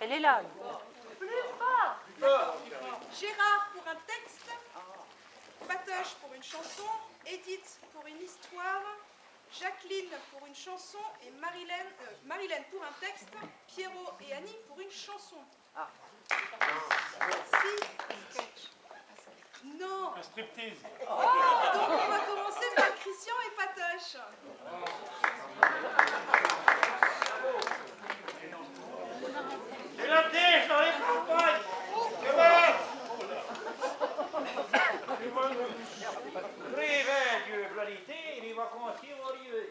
Elle est là. Plus fort. Gérard pour un texte, Patoche pour une chanson, Edith pour une histoire, Jacqueline pour une chanson et Marilène pour un texte, Pierrot et Annie pour une chanson. Ah. Si. Non. Un striptease. Donc on va commencer par Christian et Patoche. C'est la tête, j'arrive campagne. Très belle, Dieu, planité, les vacances vont arriver.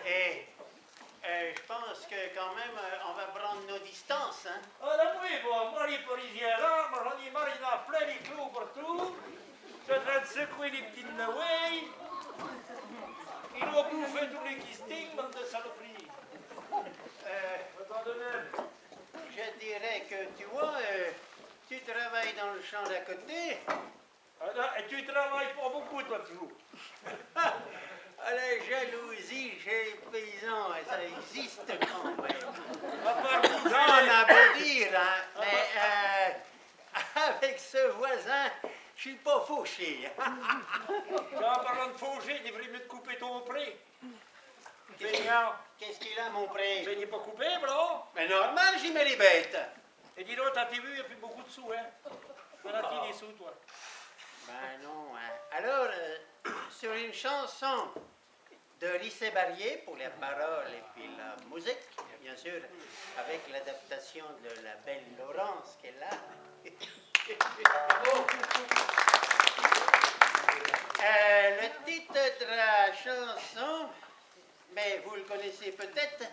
Et je pense que quand même, on va prendre nos distances, hein. Ah, là, oui, bon, moi, les Parisiens, là, moi, j'en ai marre, il y en a plein les clous partout. Ils sont en train de secouer les petites Naway. Ils vont bouffer tous les kistings, bande de saloperies. Je dirais que, tu vois, tu travailles dans le champ d'à côté. Et tu travailles pas beaucoup, toi, toujours. La jalousie chez les paysans, ça existe quand même. On On a beau dire, hein, mais avec ce voisin, je suis pas fauché. en parlant de faucher, il devrait mieux te couper ton pré. Qu'est-ce qu'il a, mon pré? Tu n'es pas coupé, bro? Mais normal, j'y mets les bêtes. Et dis-donc, t'as vu, il n'y a plus beaucoup de sous, hein? T'en as des sous, toi. Ben non, hein. Alors, sur une chanson de Lycée Barrier pour les paroles et puis la musique, bien sûr, avec l'adaptation de la belle Laurence qui est là. Le titre de la chanson, mais vous le connaissez peut-être,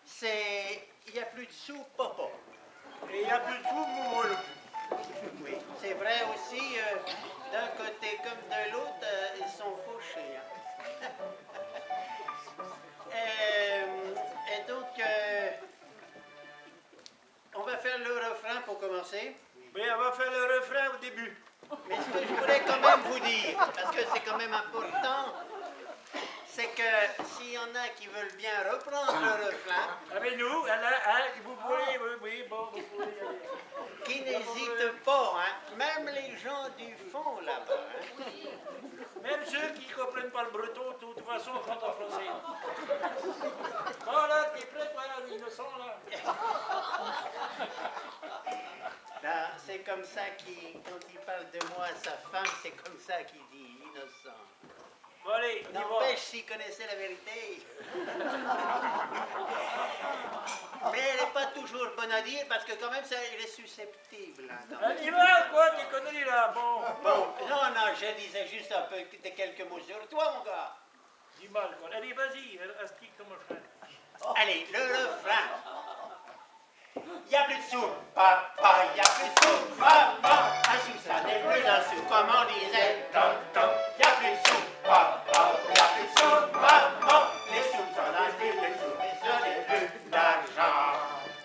c'est « Il n'y a plus de sous, papa ». Et il n'y a plus de sous, moule. Oui, c'est vrai aussi, d'un côté comme de l'autre, ils sont fauchés. Hein. Et donc, on va faire le refrain pour commencer. Mais on va faire le refrain au début. Mais ce que je voulais quand même vous dire, parce que c'est quand même important, c'est que s'il y en a qui veulent bien reprendre le refrain, Avec nous, vous pouvez, oui, bon, vous pouvez y aller. qui n'hésitent pas, hein, même les gens du fond là-bas. Hein. Même ceux qui ne comprennent pas le breton, de toute façon, chantent en français. Bon, là, t'es prêt, toi, là, l'innocent, là? Là, c'est comme ça quand il parle de moi à sa femme, c'est comme ça qu'il dit, innocent. Bon, allez, on y va. N'empêche s'il connaissait la vérité. Mais elle n'est pas toujours bonne à dire parce que quand même, ça, il est susceptible. Hein, On y va, quoi, tes conneries, là, bon. Bon, non, je disais juste un peu quelques mots sur toi, mon gars. Dis mal, quoi. Allez, vas-y, explique comment je fais. Allez, le refrain. Il n'y a plus de sous, papa, il n'y a plus de sous, maman. Un sou, ça n'est plus un sou, comme on disait. Il n'y a plus de sous, papa, il n'y a plus de sous, maman. Les sous sont inscrits, les sous, mais ce n'est plus d'argent.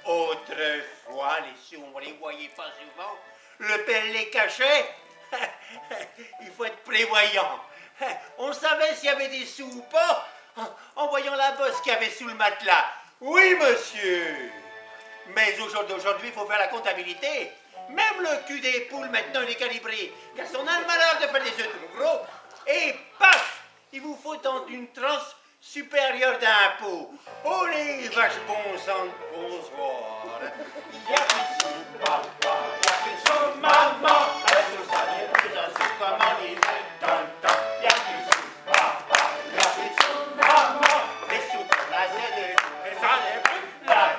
Autrefois, les sous, on ne les voyait pas souvent. Le père les cachait. Il faut être prévoyant. On savait s'il y avait des sous ou pas en voyant la bosse qu'il y avait sous le matelas. Oui, monsieur. Mais aujourd'hui, il faut faire la comptabilité. Même le cul des poules, maintenant, il est calibré. Car si on a le malheur de faire des œufs trop gros, et paf, il vous faut dans une tranche supérieure d'impôt. Oh, les vaches bon sang, bonsoir. Il y a plus de sous, papa, il y a plus de sous, maman. Un sou, ça n'est plus un sou, comme on dit. Il y a plus de sous, papa, il y a plus de sous, maman. Les sous, là, c'est de... ça n'est plus l'argent.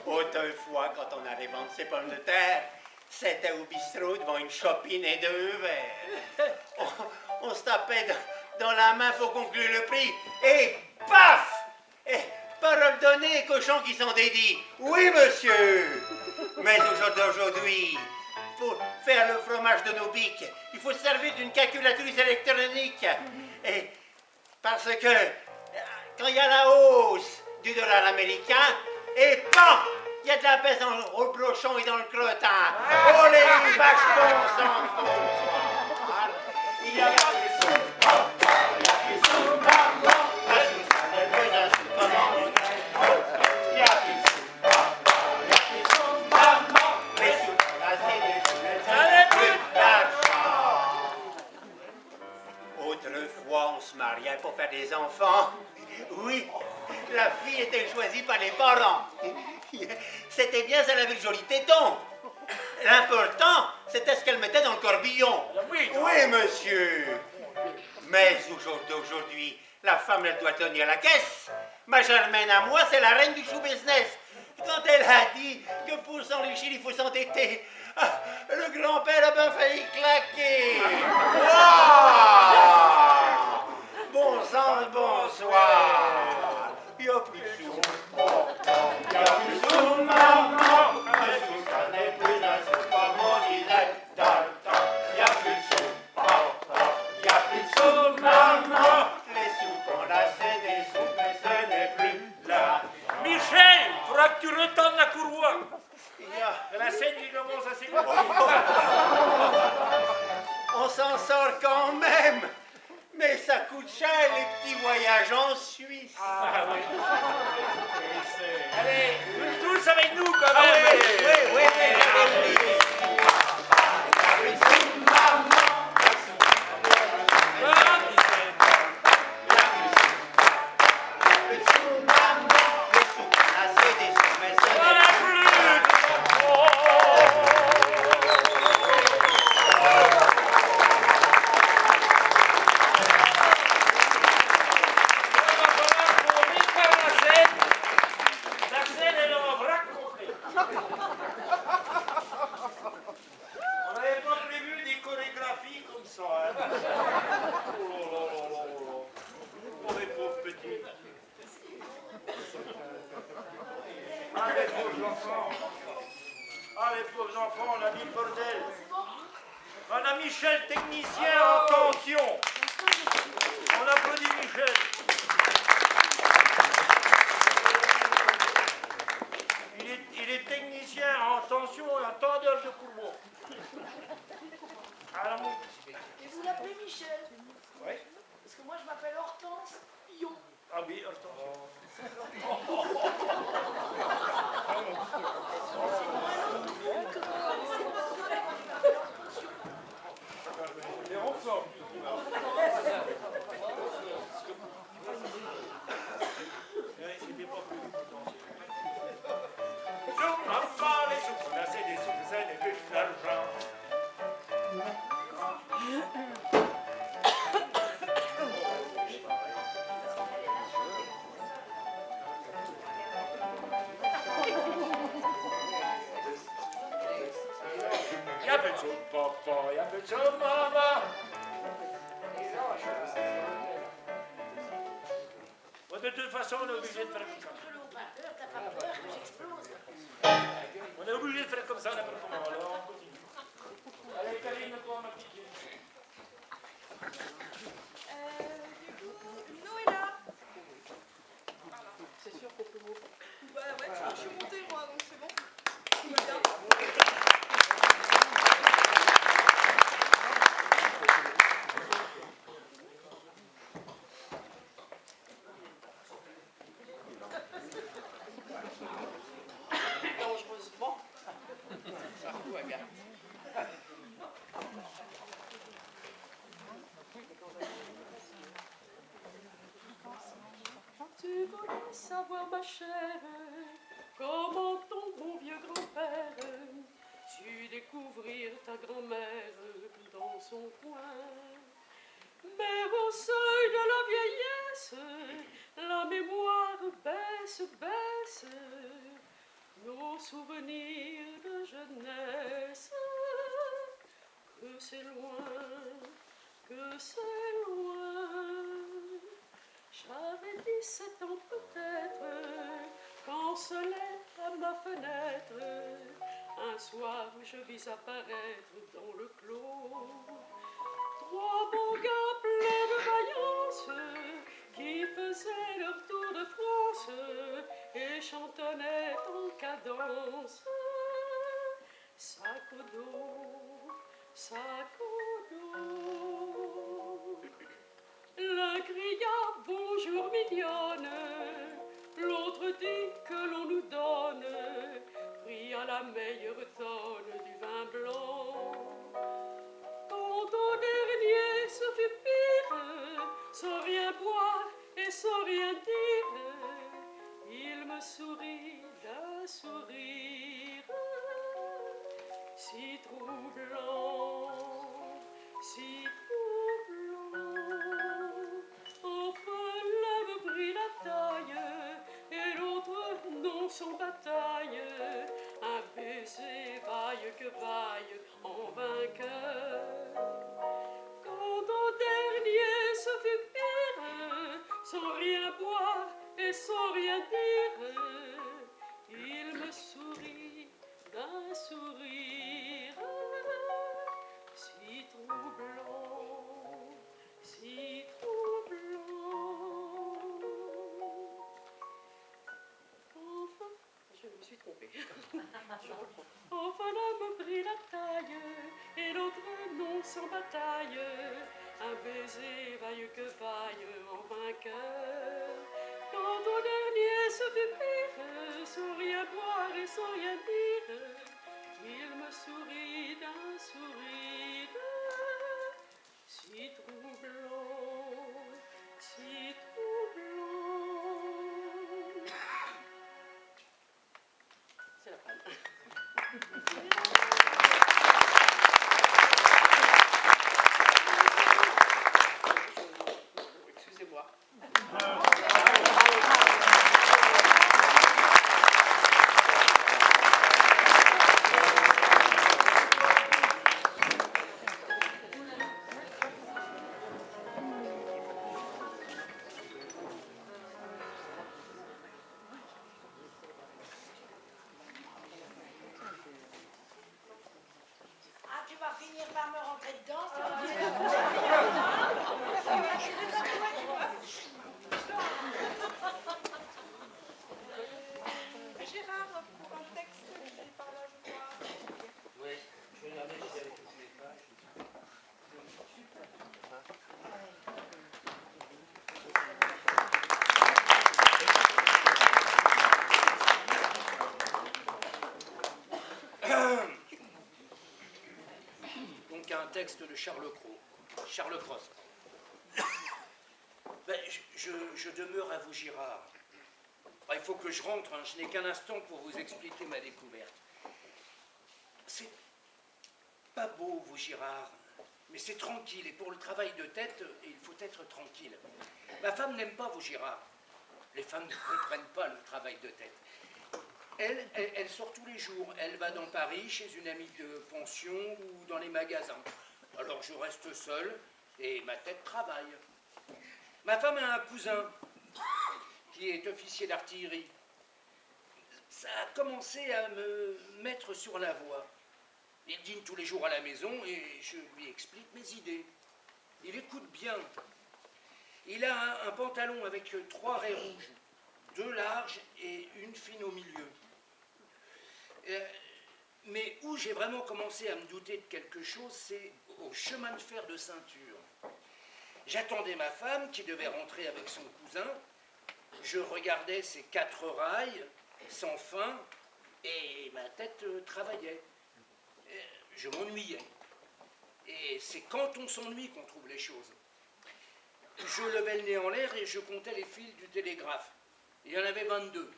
Autrefois, quand on allait vendre ses pommes de terre, c'était au bistrot devant une chopine et deux verres. On se tapait dans la main pour conclure le prix. Et paf! Et parole donnée, cochons qui sont dédits. Oui, monsieur. Mais aujourd'hui, pour faire le fromage de nos biques, il faut se servir d'une calculatrice électronique. Et parce que quand il y a la hausse du dollar américain, et pan! Il y a de la baisse dans le reblochon et dans le crottin. Oh, les vaches bon sang, bonsoir. Il y a des sous, papa, il y a des sous, maman. Un sou, ça n'est plus un sou, comment on dit. Il y a des sous, papa. pas les parents. C'était bien, elle avait le joli téton. L'important, c'était ce qu'elle mettait dans le corbillon. Oui, Oui, monsieur. Mais aujourd'hui, la femme, elle doit tenir la caisse. Ma Germaine à moi, c'est la reine du show business. Quand elle a dit que pour s'enrichir, il faut s'endetter, le grand-père a bien failli claquer. Wow! Bon sang, bonsoir. Il n'y a plus de sous. Il n'y a plus de sous, maman. Mais tout ça n'est plus un sou, comme on disait dans le temps. Il n'y a plus de sous, papa. Il n'y a plus de sous, maman. Les sous qu'on a, c'est des sous, mais ce n'est plus là. Michel, faudra que tu retournes la courroie. Il y a- La scène qui commence à s'écouter. On s'en sort quand même. Mais ça coûte cher les petits voyages en Suisse. Ah oui. Allez, tous avec nous quand Ah même. oui, oui, On n'avait pas prévu des chorégraphies comme ça. Hein. Oh là là là là là. Oh les pauvres petits. Ah les pauvres enfants. Ah les pauvres enfants, on a mis le bordel. On a Michel, technicien en tension. On applaudit Michel. Il est technicien en tension et en tendeur de courroie. Alors, mon... Et vous l'appelez Michel? Oui. Parce que moi je m'appelle Hortense Pillon. Ah oui, attention. Et on sort. C'était pas plus. Je m'en bats les sous, là c'est des sous, ça n'est plus de l'argent. Y'a plus de sous, papa, y'a plus de sous, maman. Bon, de toute façon, on est obligé de faire comme ça. Contre le haut-parleur, t'as pas peur que j'explose? On est obligé de faire comme ça, n'importe comment. Alors, on continue. Allez, Karine, toi, ma petite. Du coup, Noëlla. C'est sûr qu'on peut monter. Bah ouais, je suis montée moi, donc c'est bon. Tout va bien. Dangereusement. Ça va bien. Tu voulais savoir, ma chère, comment ton bon vieux grand-père sut découvrir ta grand-mère dans son coin. Mais au seuil de la vieillesse, la mémoire baisse, baisse, nos souvenirs de jeunesse. Que c'est loin, que c'est loin. J'avais 17 ans peut-être, quand sonnait à ma fenêtre un soir où je vis apparaître dans le clos 3 beaux gars pleins de vaillance qui faisaient leur tour de France et chantonnaient en cadence. Sac au dos, sac au dos. L'un cria bonjour mignonne, l'autre dit que l'on nous donne, pris à la meilleure tonne du vin blanc. Quant au dernier, ce fut pire, sans rien boire et sans rien dire, il me sourit. si troublant, si troublant. Enfin l'un me prit la taille, et l'autre non sans bataille. Un baiser vaille que vaille en vainqueur. Quand au dernier ce fut pire, sans rien boire et sans rien dire, il me sourit d'un sourire si troublant, si troublant. Enfin, je me suis trompée. Je reprends. Enfin l'un me prit la taille, et l'autre non sans bataille. Un baiser vaille que vaille en vainqueur. Quand au dernier ce fut pire, sans rien boire et sans rien dire, il me sourit d'un sourire si troublant, si troublant. C'est la panne. Excusez-moi. Ah, tu vas finir par me rentrer dedans, ça va bien. Gérard, pour un texte qui est par là, je crois. Oui, je vais regarder s'il y avait toutes les pages. Donc un texte de Charles Cros. Ben, je demeure à vous, Girard. Ben, il faut que je rentre, hein. Je n'ai qu'un instant pour vous expliquer ma découverte. C'est pas beau, vous, Girard, mais c'est tranquille. Et pour le travail de tête, il faut être tranquille. Ma femme n'aime pas vous, Girard. Les femmes ne comprennent pas le travail de tête. Elle sort tous les jours. Elle va dans Paris, chez une amie de pension ou dans les magasins. Alors je reste seul et ma tête travaille. Ma femme a un cousin qui est officier d'artillerie. Ça a commencé à me mettre sur la voie. Il dîne tous les jours à la maison et je lui explique mes idées. Il écoute bien. Il a un pantalon avec 3 raies rouges, 2 larges et une fine au milieu. Mais où j'ai vraiment commencé à me douter de quelque chose, c'est au chemin de fer de ceinture. J'attendais ma femme qui devait rentrer avec son cousin. Je regardais ces 4 rails sans fin et ma tête travaillait. Je m'ennuyais. Et c'est quand on s'ennuie qu'on trouve les choses. Je levais le nez en l'air et je comptais les fils du télégraphe. Il y en avait 22.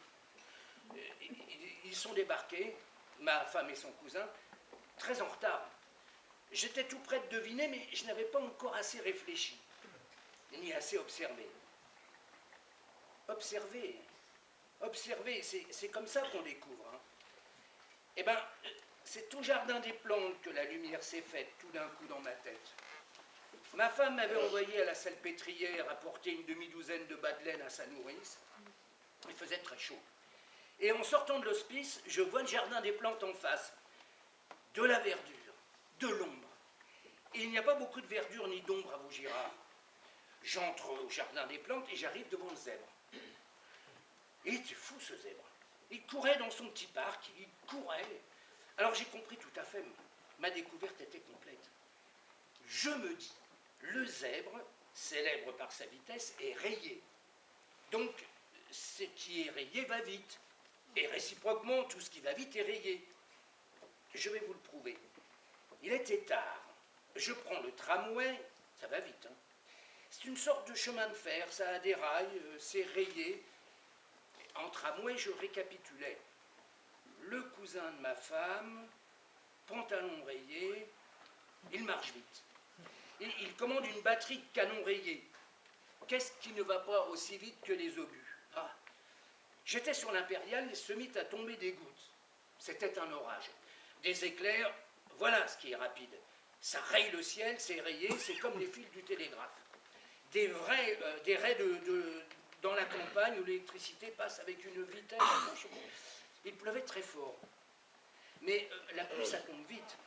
Ils sont débarqués, ma femme et son cousin, très en retard. J'étais tout près de deviner, mais je n'avais pas encore assez réfléchi, ni assez observé. Observer, c'est comme ça qu'on découvre. Hein. Eh bien, c'est au jardin des plantes que la lumière s'est faite tout d'un coup dans ma tête. Ma femme m'avait envoyé à la salpêtrière apporter une demi-douzaine de bas de laine à sa nourrice. Il faisait très chaud. Et en sortant de l'hospice, je vois le jardin des plantes en face. De la verdure, de l'ombre. Et il n'y a pas beaucoup de verdure ni d'ombre à Vaugirard. J'entre au jardin des plantes et j'arrive devant le zèbre. Il était fou, ce zèbre. Il courait dans son petit parc, il courait. Alors j'ai compris tout à fait, ma découverte était complète. Je me dis, le zèbre, célèbre par sa vitesse, est rayé. Donc, ce qui est rayé va vite. Et réciproquement, tout ce qui va vite est rayé. Je vais vous le prouver. Il était tard. Je prends le tramway, ça va vite. Hein. C'est une sorte de chemin de fer, ça a des rails, c'est rayé. En tramway, je récapitulais. Le cousin de ma femme, pantalon rayé, il marche vite. Et il commande une batterie de canons rayés. Qu'est-ce qui ne va pas aussi vite que les obus? Ah. J'étais sur l'Impériale et se mit à tomber des gouttes. C'était un orage. Des éclairs, voilà ce qui est rapide. Ça raye le ciel, c'est rayé, c'est comme les fils du télégraphe. Des raies dans la campagne où l'électricité passe avec une vitesse. Il pleuvait très fort. Mais la pluie, ça tombe vite.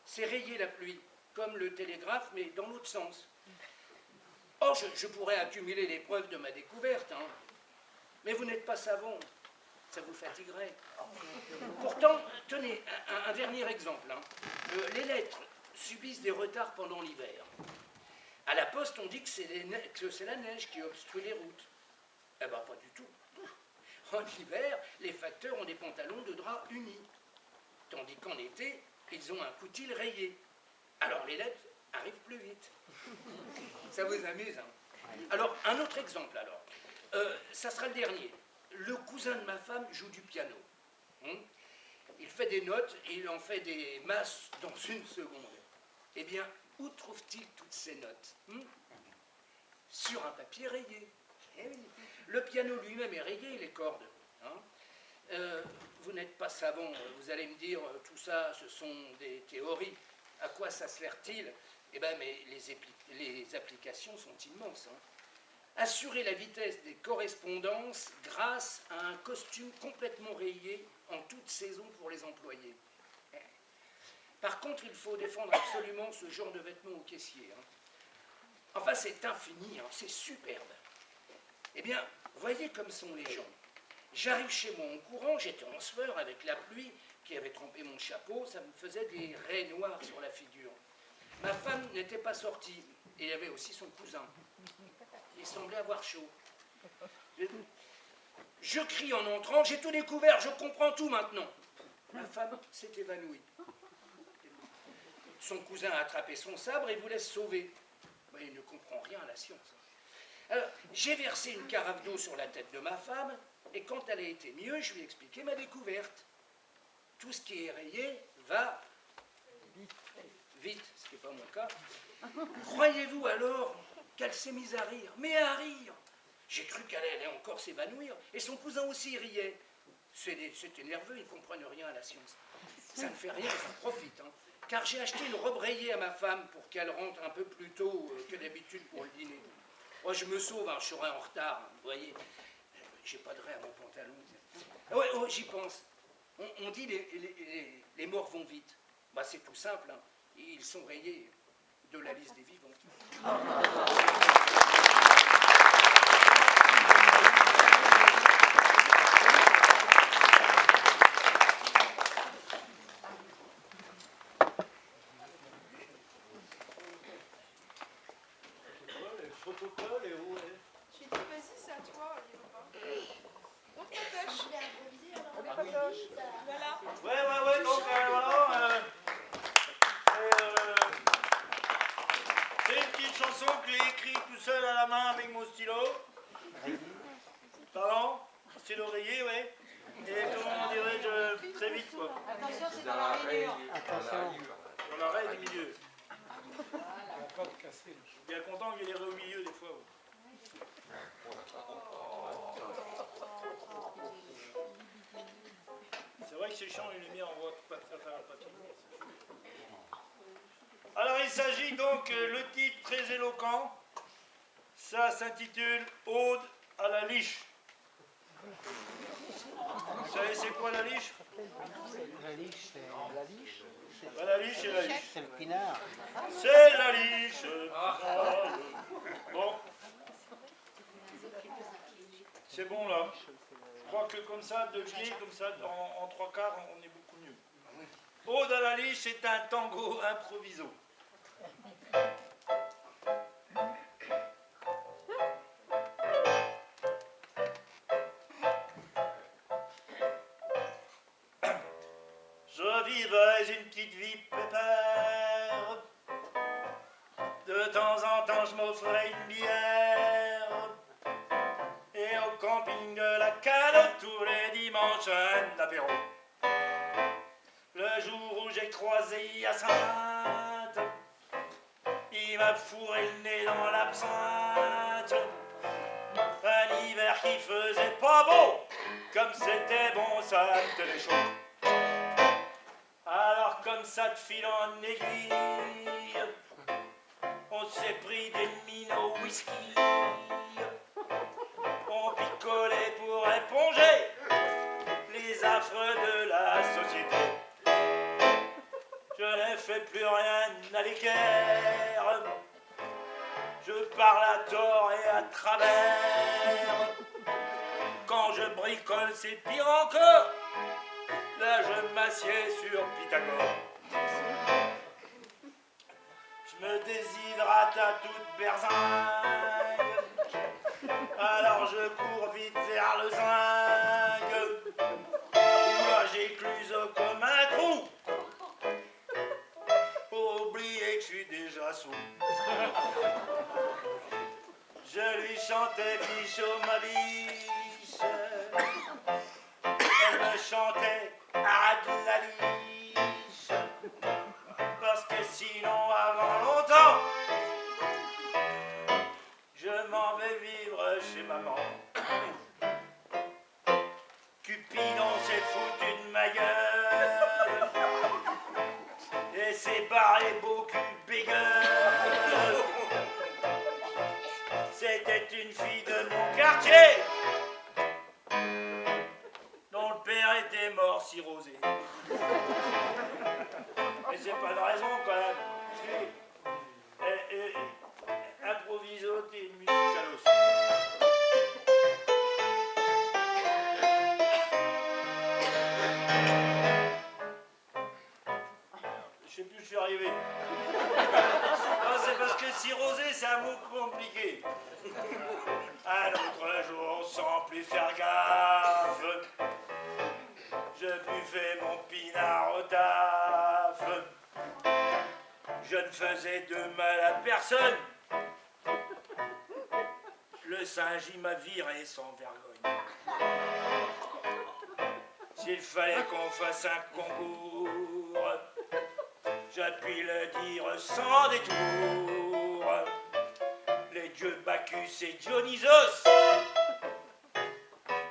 C'est rayé la pluie, comme le télégraphe, mais dans l'autre sens. Oh, je pourrais accumuler les preuves de ma découverte, hein. Mais vous n'êtes pas savant. Ça vous fatiguerait. Pourtant, tenez, un dernier exemple. Hein. Les lettres subissent des retards pendant l'hiver. À la poste, on dit que c'est la neige qui obstrue les routes. Eh bien, pas du tout. En hiver, les facteurs ont des pantalons de drap unis. Tandis qu'en été, ils ont un coutil rayé. Alors les lettres arrivent plus vite. Ça vous amuse, hein? Alors, un autre exemple, alors. Ça sera le dernier. Le cousin de ma femme joue du piano. Il fait des notes et il en fait des masses dans une seconde. Eh bien, où trouve-t-il toutes ces notes? Sur un papier rayé. Eh oui. Le piano lui-même est rayé, les cordes. Vous n'êtes pas savant, vous allez me dire, tout ça, ce sont des théories. À quoi ça sert-il? Eh bien, mais les applications sont immenses. Assurer la vitesse des correspondances grâce à un costume complètement rayé en toute saison pour les employés. Par contre, il faut défendre absolument ce genre de vêtements au caissier. Enfin, c'est infini, c'est superbe. Eh bien, voyez comme sont les gens. J'arrive chez moi en courant, j'étais en sueur avec la pluie qui avait trempé mon chapeau, ça me faisait des raies noires sur la figure. Ma femme n'était pas sortie, et il y avait aussi son cousin. Il semblait avoir chaud. Je crie en entrant, j'ai tout découvert, je comprends tout maintenant. Ma femme s'est évanouie. Son cousin a attrapé son sabre et voulait se sauver. Mais il ne comprend rien à la science. Alors, j'ai versé une carafe d'eau sur la tête de ma femme, et quand elle a été mieux, je lui ai expliqué ma découverte. Tout ce qui est rayé va vite, ce qui n'est pas mon cas. Croyez-vous alors qu'elle s'est mise à rire? Mais à rire! J'ai cru qu'elle allait encore s'évanouir, et son cousin aussi riait. C'était nerveux, ils ne comprennent rien à la science. Ça ne fait rien, ils en profitent. Car j'ai acheté une robe rayée à ma femme pour qu'elle rentre un peu plus tôt que d'habitude pour le dîner. Moi, je me sauve, je serai en retard, vous voyez. J'ai pas de raie à mon pantalon. Ouais, j'y pense. On dit les morts vont vite. Bah, c'est tout simple, ils sont rayés de la liste des vivants. Protocole et où Je lui ai dit, vas-y, c'est à toi, Léopold. On te patoche. On est patoche. Voilà. Ouais, donc voilà. C'est une petite chanson que j'ai écrite tout seul à la main avec mon stylo. Pardon? Stylo rayé, ouais. Et comment dirais-je, très vite, quoi. Attention, c'est dans la rayure. Dans la raie du milieu. Je suis bien content qu'il y ait des raies au milieu des fois. C'est vrai que c'est chiant les lumières, on voit pas très faire le papier. Alors il s'agit donc, le titre très éloquent, ça s'intitule Ode à la liche. Vous savez c'est quoi la liche? La liche, c'est la liche. Ben, la liche c'est la liche. C'est le pinard. C'est la liche. Bon. C'est bon là. Je crois que comme ça, de pied, comme ça, en trois quarts, on est beaucoup mieux. Ode à la liche, c'est un tango improviso. Je vivais une petite vie pépère. De temps en temps, je m'offrais une bière. Et au camping de la Calotte, tous les dimanches, un apéro. Le Le jour où j'ai croisé Hyacinthe, il m'a fourré le nez dans l'absinthe. Un hiver qui faisait pas beau, comme c'était bon, ça me tenait chaud. Alors comme ça de fil en aiguille, on s'est pris des mines au whisky. On picolait pour éponger les affres de la société. Je ne fais plus rien à l'équerre, je parle à tort et à travers. Quand je bricole, c'est pire encore. Là, je m'assieds sur Pythagore. Je me déshydrate à toute berzingue. Alors je cours vite vers le zinc. Là, j'écluse comme un trou. Pour oublier que je suis déjà sous. Je lui chantais bichot ma biche. Elle me chantait arrête la liche. Parce que sinon avant longtemps je m'en vais vivre chez maman. Cupidon s'est foutu de ma gueule et s'est barré beaucoup bégueule. C'était une fille de mon quartier dont le père était mort cirrhosé. Mais c'est pas de raison quand même. Improviso tes musicalos. Je sais plus où je suis arrivé. Non, c'est parce que cirrhosé, c'est un mot compliqué. Un autre jour, sans plus faire gaffe, je buvais mon pinard au taf. Je ne faisais de mal à personne. Le singe, il m'a viré sans vergogne. S'il fallait qu'on fasse un concours, j'appuie le dire sans détour. Les dieux Bacchus et Dionysos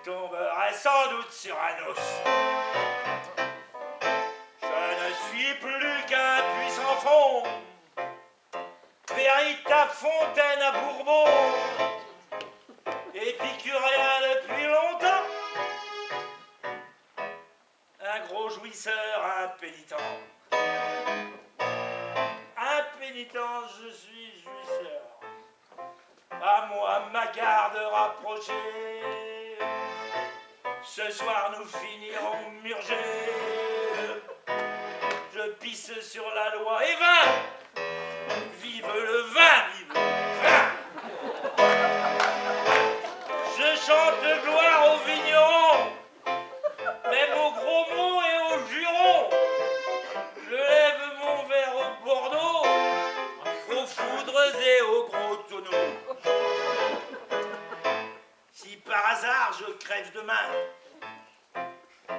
tomberaient sans doute sur un os. Je ne suis plus qu'un puissant fond, véritable fontaine à Bourbon, épicurien depuis longtemps, un gros jouisseur impénitent. Impénitent, je suis jouisseur. À moi ma garde rapprochée. Ce soir nous finirons murgés. Je pisse sur la loi et vin. Vive le vin, vive le vin. Je chante gloire aux vignerons, même aux gros mots et aux jurons. Je lève mon verre au Bordeaux, aux foudres et aux gros tonneaux. Si par hasard je crève demain,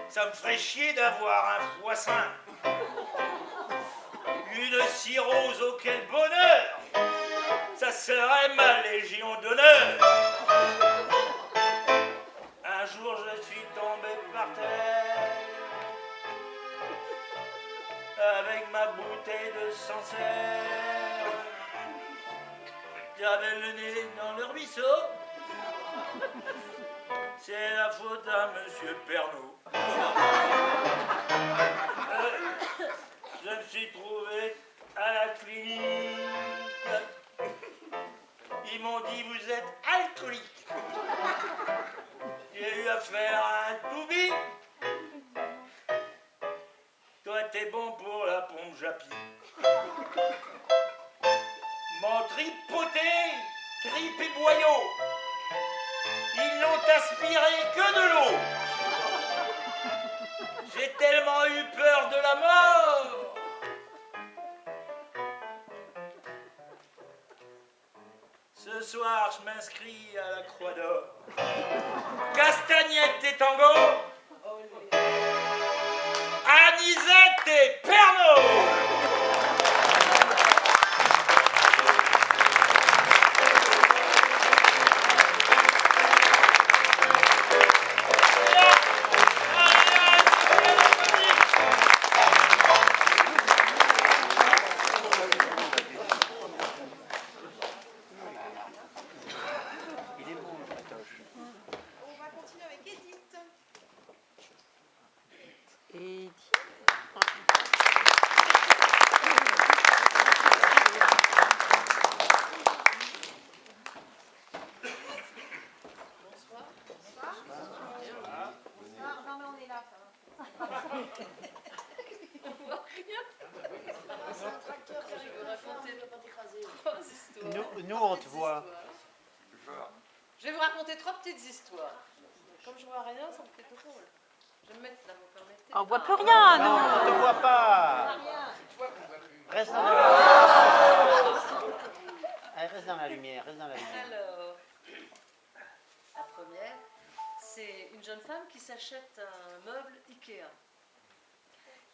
ça me ferait chier d'avoir un poisson. Une cirrhose, oh quel bonheur, ça serait ma légion d'honneur. Un jour je suis tombé par terre avec ma bouteille de Sancerre. J'avais le nez dans le ruisseau. C'est la faute à monsieur Pernod. Je me suis trouvé à la clinique. Ils m'ont dit vous êtes alcoolique. J'ai eu affaire à un toubi. Toi t'es bon pour la pompe Japy. M'ont tripoté, trip et boyau. Ils n'ont aspiré que de l'eau. J'ai tellement eu peur de la mort. Ce soir, je m'inscris à la Croix d'Or. Castagnette et tango. Anisette Paulette et Pernod. Il est bon, le patoche. On va continuer avec Edith. Et Non, mais on est là, ça va. C'est un tracteur qui arrive à raconter, ne pas t'écraser. Nous, on te voit. Je vais vous raconter 3 petites histoires. Comme je vois rien, ça me fait drôle. Je vais me mettre là, vous permettez? on voit plus rien, Non, nous. on te voit pas. Rien. Reste dans la lumière. Allez, reste dans la lumière, reste dans la lumière. Alors, la première, c'est une jeune femme qui s'achète un meuble Ikea.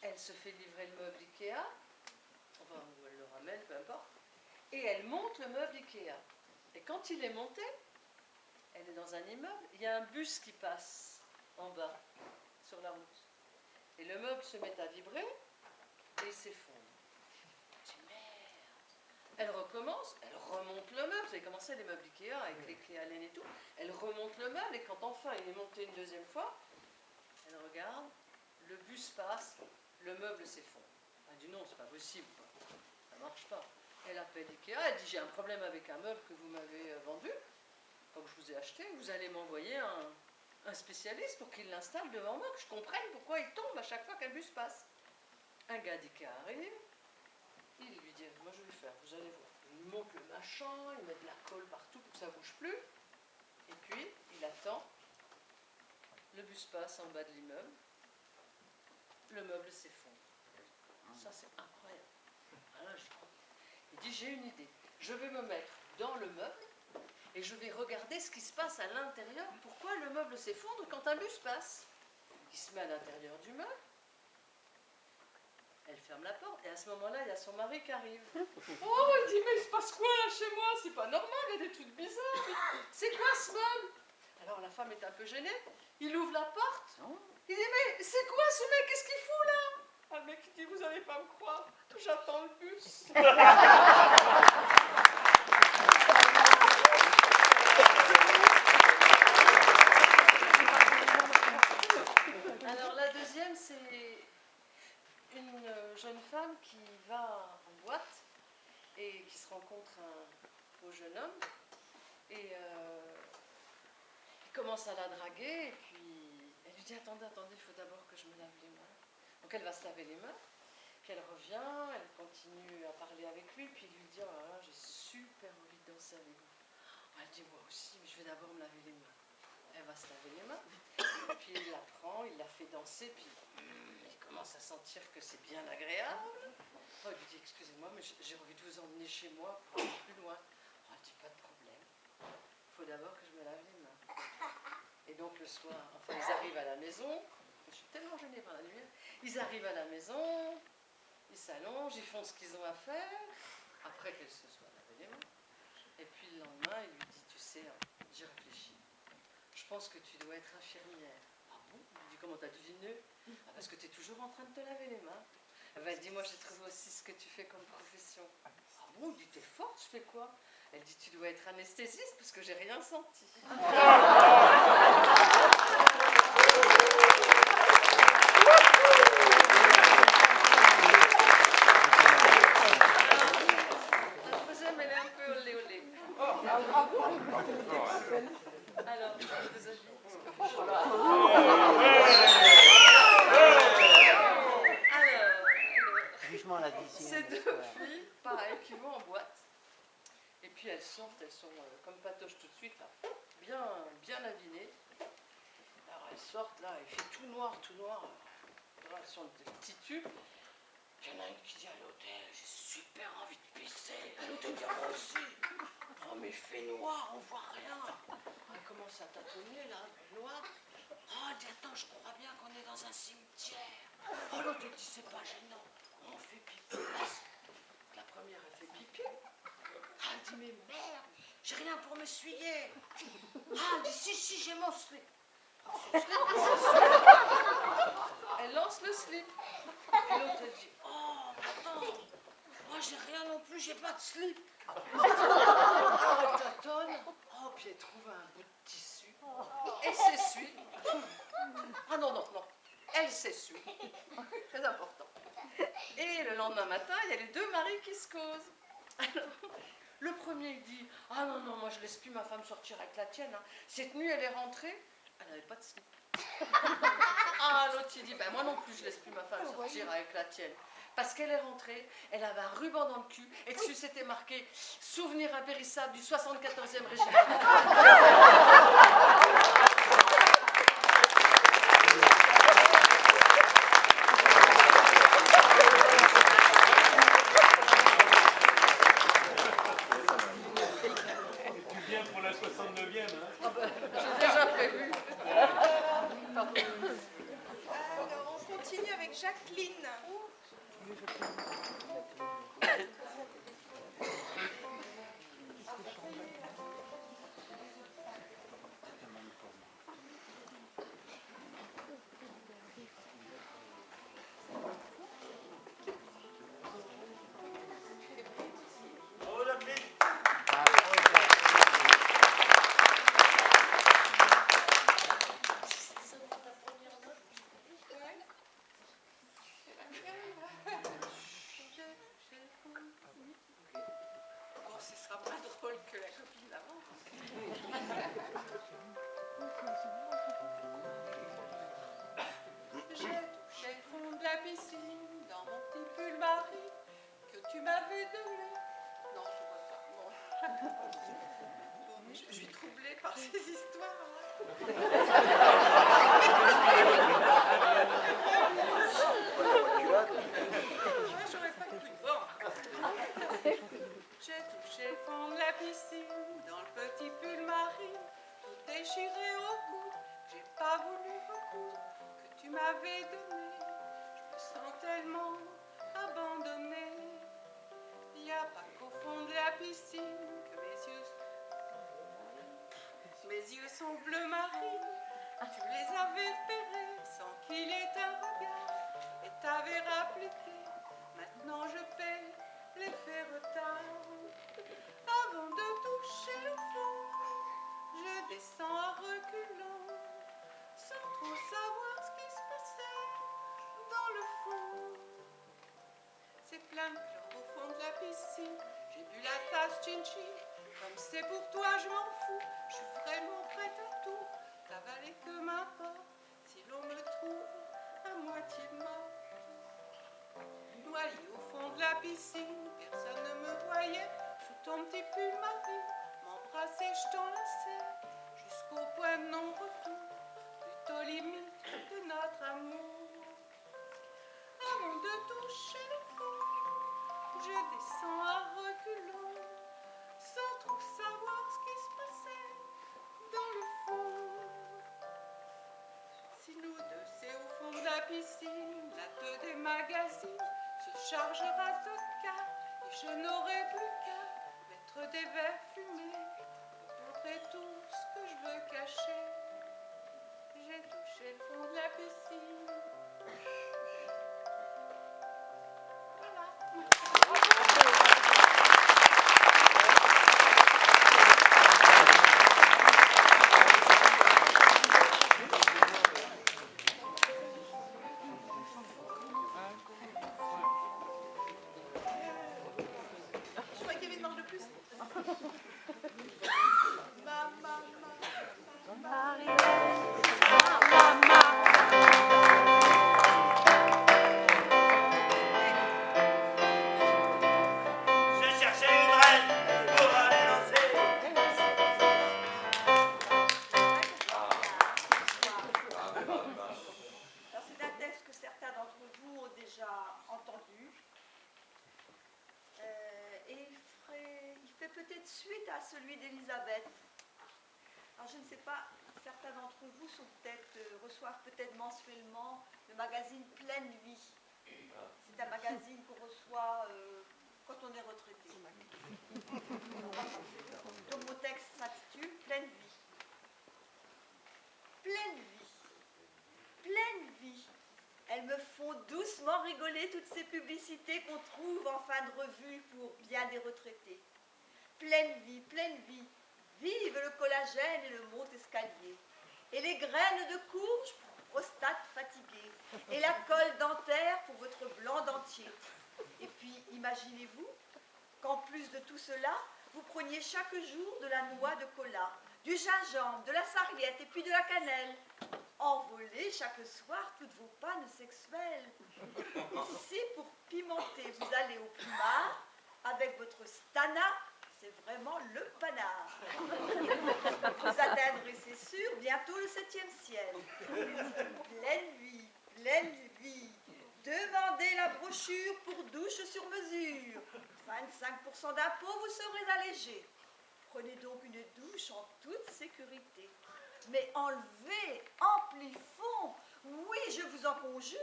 Elle se fait livrer le meuble Ikea, enfin, ou elle le ramène, peu importe, et elle monte le meuble Ikea. Et quand il est monté, elle est dans un immeuble, il y a un bus qui passe en bas, sur la route. Et le meuble se met à vibrer et il s'effondre. Je dis merde. Elle recommence, elle remonte le meuble. Vous avez commencé les meubles Ikea avec les clés Allen et tout. Elle remonte le meuble et quand enfin il est monté une deuxième fois, elle regarde, le bus passe, le meuble s'effondre. Elle dit non, c'est pas possible, quoi. Ça marche pas. Elle appelle Ikea, elle dit j'ai un problème avec un meuble que vous m'avez vendu, comme je vous ai acheté, vous allez m'envoyer un spécialiste pour qu'il l'installe devant moi, que je comprenne pourquoi il tombe à chaque fois qu'un bus passe. Un gars d'Ikea arrive, il lui dit, moi je vais faire, vous allez voir. Il monte le machin, il met de la colle partout pour que ça ne bouge plus, et puis il attend, le bus passe en bas de l'immeuble, le meuble s'effondre. Ça c'est incroyable. Voilà, il dit, j'ai une idée, je vais me mettre dans le meuble, et je vais regarder ce qui se passe à l'intérieur. Pourquoi le meuble s'effondre quand un bus passe? Il se met à l'intérieur du meuble. Elle ferme la porte. Et à ce moment-là, il y a son mari qui arrive. Oh, il dit, mais il se passe quoi là chez moi? C'est pas normal, il y a des trucs bizarres. C'est quoi ce meuble? Alors la femme est un peu gênée. Il ouvre la porte. Il dit, mais c'est quoi ce mec? Qu'est-ce qu'il fout là? Ah, le mec il dit, vous n'allez pas me croire. J'attends le bus. Alors la deuxième, c'est une jeune femme qui va en boîte et qui se rencontre un beau jeune homme et il commence à la draguer et puis elle lui dit attendez, il faut d'abord que je me lave les mains. Donc elle va se laver les mains, puis elle revient, elle continue à parler avec lui, puis il lui dit oh là là, j'ai super envie de danser avec vous. Elle dit moi aussi, mais je vais d'abord me laver les mains. Elle va se laver les mains, puis il la prend, il la fait danser, puis il commence à sentir que c'est bien agréable. Oh, il lui dit, excusez-moi, mais j'ai envie de vous emmener chez moi pour aller plus loin. Oh, elle dit, pas de problème. Il faut d'abord que je me lave les mains. Et donc le soir, enfin ils arrivent à la maison, je suis tellement gênée par la lumière, ils arrivent à la maison, ils s'allongent, ils font ce qu'ils ont à faire, après qu'elle se soit lavé les mains. Et puis le lendemain, il lui dit, tu sais, j'ai réfléchi. Je pense que tu dois être infirmière. Ah bon? Il lui dit, comment t'as deviné? Ah, parce que tu es toujours en train de te laver les mains. Elle dit, moi j'ai trouvé aussi ce que tu fais comme profession. Ah bon? Il dit, t'es forte, je fais quoi? Elle dit, tu dois être anesthésiste parce que j'ai rien senti. La troisième, elle est un peu olé olé. Alors, je vous déshabille. Vivement la dixième. Ces deux filles, pareil, qui vont en boîte. Et puis elles sortent, elles sont comme patoches tout de suite, là, bien avinées. Alors elles sortent là, il fait tout noir, tout noir. Là, elles sont des petits tubes. Il y en a une qui dit à l'autre, j'ai super envie de pisser. L'autre dit, moi aussi. Oh mais il fait noir, on voit rien. Elle commence à tâtonner là, noir. Oh, elle dit, attends, je crois bien qu'on est dans un cimetière. Oh, l'autre, elle dit, c'est pas gênant, on fait pipi. La première, elle fait pipi. Ah, elle dit, mais merde, j'ai rien pour m'essuyer. Ah, elle dit, si, j'ai mon slip. Elle lance le slip. Et l'autre, elle dit, oh, attends, moi, j'ai rien non plus, j'ai pas de slip. Elle tâtonne. Oh, puis elle trouve un bout de tissu. Elle s'essuie. Ah non, elle s'essuie. Très important. Et le lendemain matin, il y a les deux maris qui se causent. Alors, le premier, il dit, ah non, moi je laisse plus ma femme sortir avec la tienne. Hein. Cette nuit, elle est rentrée, elle n'avait pas de slip. Ah, l'autre, il dit, ben moi non plus, je laisse plus ma femme sortir avec la tienne. Parce qu'elle est rentrée, elle avait un ruban dans le cul, et dessus c'était marqué « Souvenir impérissable du 74e régiment ». Tu viens pour la 69e, hein? Ah ben, j'ai déjà prévu. Pardon. Alors, on continue avec Jacqueline. Oh, Jacqueline! Bon, ce sera pas drôle que la copine d'avant. J'ai touché le fond de la piscine dans mon petit pull Marie que tu m'avais donné. Non, c'est pas ça. Non. Bon, je suis troublée par ces histoires. Moi, j'aurais pas cru. Bon. J'ai touché le fond de la piscine dans le petit pull Marie, tout déchiré au cou. J'ai pas voulu recoudre que tu m'avais donné. Je me sens tellement abandonnée. Il n'y a pas qu'au fond de la piscine que mes yeux sont bleu marine. Tu les avais repérés sans qu'il y ait un regard et t'avais appliqué. Maintenant je paie l'effet retard. Avant de toucher le fond, je descends à reculons, sans trop savoir ce qui se passait dans le fond. C'est plein de chlore au fond de la piscine. J'ai bu la tasse chin-chin. Comme c'est pour toi, je m'en fous. Je suis vraiment prête à tout. T'avaler que m'importe si l'on me trouve à moitié morte. Noyée au fond de la piscine, personne ne me voyait. Sous ton petit pull Marie, m'embrasser, je t'enlaçais jusqu'au point de non-retour, plutôt limite de notre amour. Avant de toucher le fond, je descends à reculons, sans trop savoir ce qui se passait dans le fond. Si nous deux, c'est au fond de la piscine, la deux des magazines se chargera de cas, et je n'aurai plus qu'à mettre des verres fumés pour montrer tout ce que je veux cacher. J'ai touché le fond de la piscine. Voilà. Je crois qu'il y avait une marge de plus. Je cherchais une reine pour aller danser. Alors, c'est un texte que certains d'entre vous ont déjà entendu. Et il fait peut-être suite à celui d'Elisabeth. Alors, je ne sais pas, certains d'entre vous reçoivent peut-être mensuellement le magazine Pleine Vie. C'est un magazine qu'on reçoit quand on est retraité. Donc mon texte s'intitule Pleine Vie. Pleine vie. Pleine vie. Elles me font doucement rigoler toutes ces publicités qu'on trouve en fin de revue pour bien des retraités. Pleine vie, pleine vie. Vive le collagène et le monte-escalier. Et les graines de courge pour prostate fatiguée. Et la colle dentaire pour votre blanc dentier. Et puis, imaginez-vous qu'en plus de tout cela, vous preniez chaque jour de la noix de cola, du gingembre, de la sarriette et puis de la cannelle. Envolez chaque soir toutes vos pannes sexuelles. Et si pour pimenter vous allez au plumard, avec votre stana, c'est vraiment le panard. Vous atteindrez, c'est sûr, bientôt le 7e ciel. Pleine vie, pleine vie. Demandez la brochure pour douche sur mesure. 25% d'impôt, vous serez allégé. Prenez donc une douche en toute sécurité. Mais enlevez, amplifons. Oui, je vous en conjure.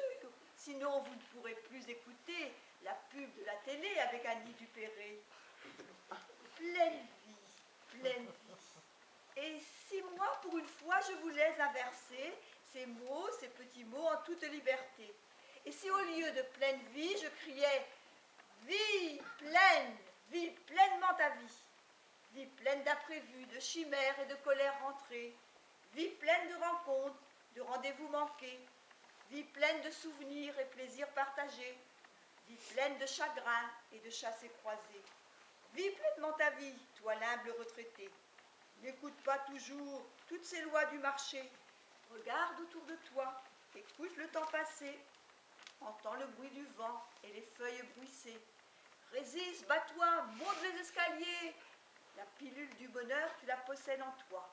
Sinon, vous ne pourrez plus écouter la pub de la télé avec Annie Dupéré. Pleine vie, pleine vie. Et si moi, pour une fois, je vous laisse inverser ces mots, ces petits mots en toute liberté. Et si au lieu de pleine vie, je criais vis pleinement ta vie. Vie pleine d'imprévus, de chimères et de colères rentrées. Vie pleine de rencontres, de rendez-vous manqués. Vie pleine de souvenirs et plaisirs partagés. Vie pleine de chagrins et de chassés croisés. Vis pleinement ta vie, toi l'humble retraité. N'écoute pas toujours toutes ces lois du marché. Regarde autour de toi, écoute le temps passé. Entends le bruit du vent et les feuilles bruissées. Résiste, bats-toi, monte les escaliers. La pilule du bonheur, tu la possèdes en toi.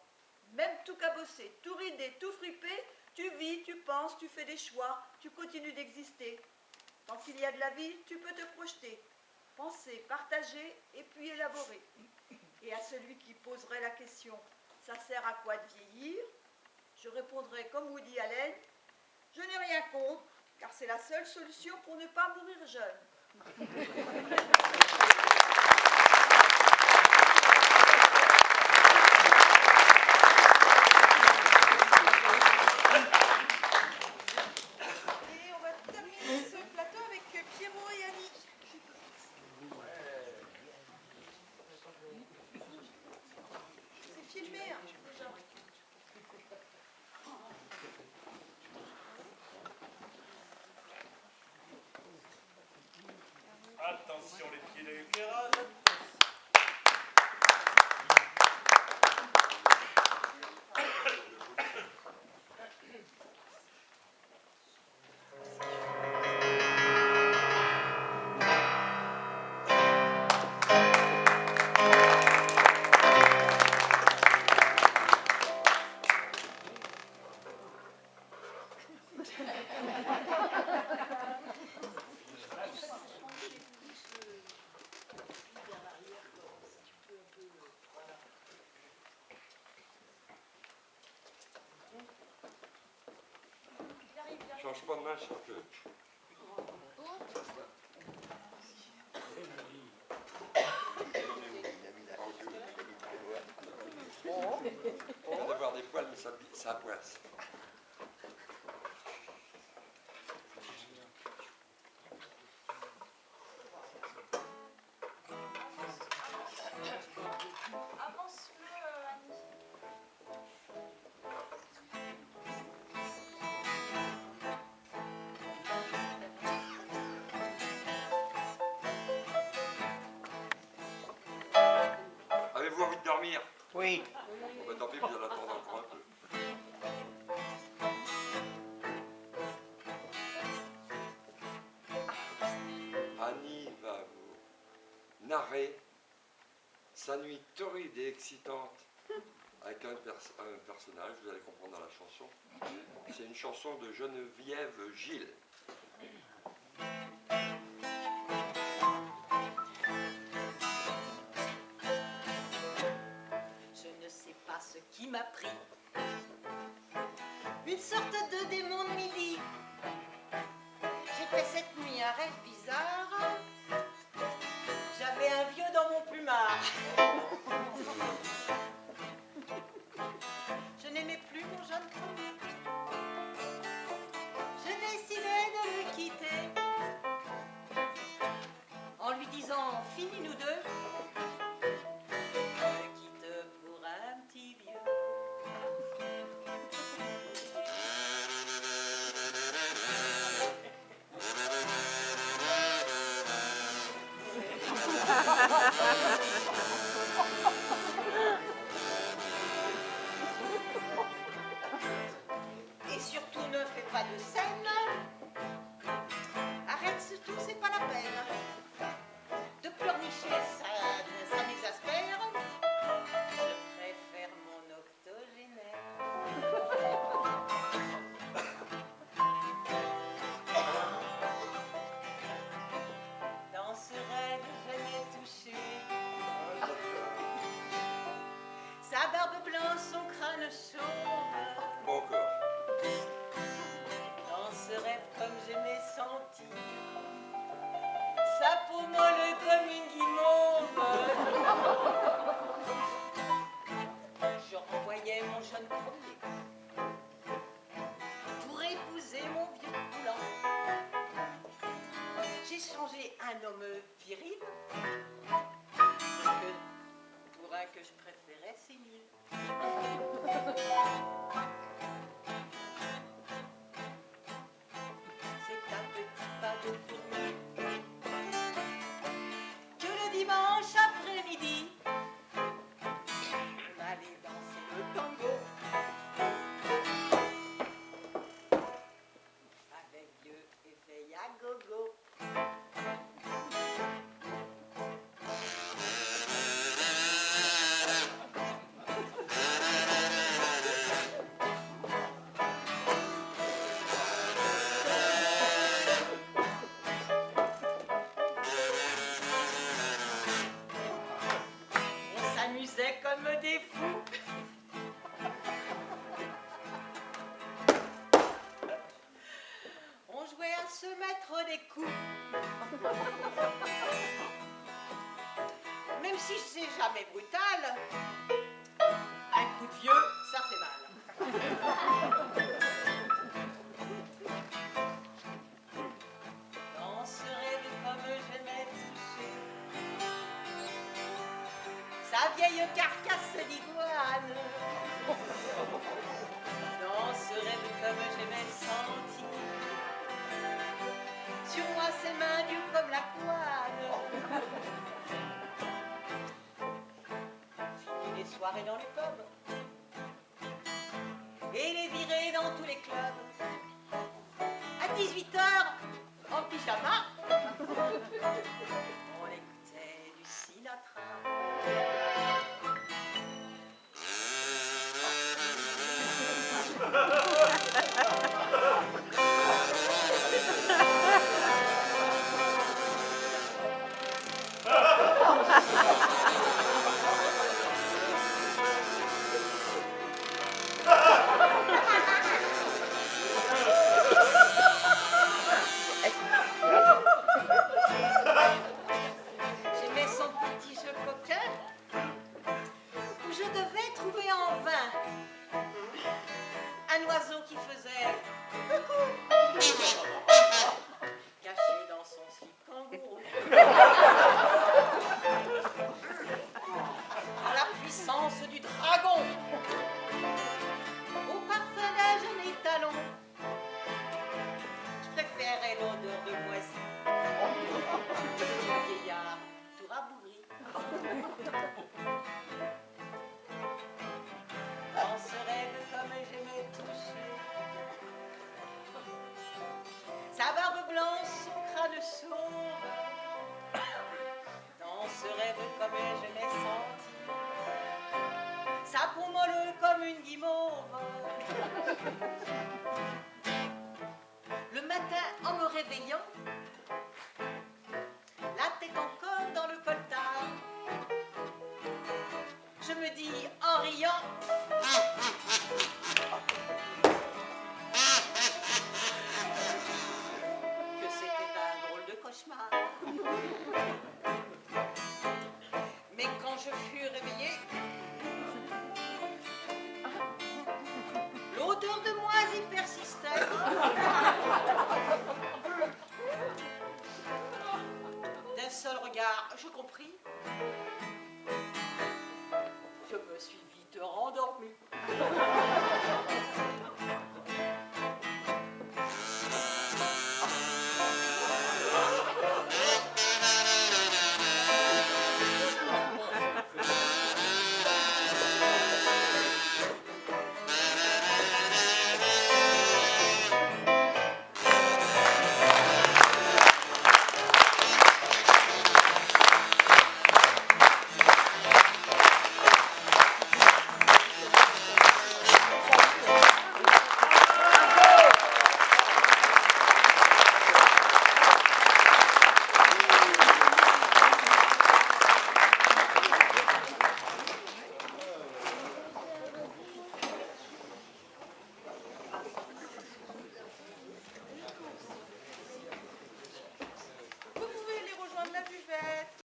Même tout cabossé, tout ridé, tout fripé, tu vis, tu penses, tu fais des choix, tu continues d'exister. Tant qu'il y a de la vie, tu peux te projeter, penser, partager et puis élaborer. Et à celui qui poserait la question, ça sert à quoi de vieillir? Je répondrai comme Woody Allen, je n'ai rien contre, car c'est la seule solution pour ne pas mourir jeune. Et on va terminer ce plateau avec Pierrot et Annie. C'est filmé, hein, déjà. Attention les pieds de l'éclairage. Change pas de match un peu. On va avoir des poils, mais ça poisse. Avance-le, Annie. Avez-vous envie de dormir? Oui. On va dormir, vous allez attendre encore un peu. Annie va vous narrer sa nuit torride et excitante avec un personnage, vous allez comprendre dans la chanson. C'est une chanson de Geneviève Gilles. Je ne sais pas ce qui m'a pris une sorte de démon de midi. J'ai fait cette nuit un rêve bizarre. J'avais un vieux dans mon plumard. Je n'aimais plus mon jeune premier. Je décidai de le quitter en lui disant fini nous deux. Je le quitte pour un petit vieux. Et surtout ne fais pas de scène. Arrête surtout, c'est pas la peine. De pleurnicher, ça m'exaspère. Je préfère mon octogénaire. Dans ce rêve, je l'ai touché. Sa barbe blanche, son crâne chauve. Bon corps. Dans ce rêve, comme je l'ai senti, sa peau molle comme une guimauve. Je renvoyais mon jeune premier pour épouser mon vieux coulant. J'ai changé un homme viril pour un que je préférais sénile. C'est un petit pas de fourmi que le dimanche après-midi on allait danser le tango avec vieux et veille à gogo. On s'amusait comme des fous. On jouait à se mettre des coups. Même si c'est jamais brutal, un coup de vieux, ça fait mal. Dans ce rêve comme j'aimais toucher sa vieille carcasse d'iguane. Dans ce rêve comme j'aimais sentir sur moi ses mains nues comme la couane. Fini les soirées dans les pubs et les virées dans tous les clubs. À 18h, en pyjama, on écoutait du Sinatra. J'aimais son petit jeu coquin où je devais trouver en vain un oiseau qui faisait coucou caché dans son slip kangourou. À la puissance du dragon, au parfumage des talons, je préférais l'odeur de moisi. Vieillard tout rabougri. Dans ce rêve comme j'aimais toucher sa barbe blanche, son crâne chauve. Dans ce rêve comme j'aimais sentir sa peau molle comme une guimauve. Le matin, en me réveillant, la tête encore dans le coltard, je me dis en riant cauchemar. Mais quand je fus réveillée, L'odeur de moisi persistait. d'un seul regard, je compris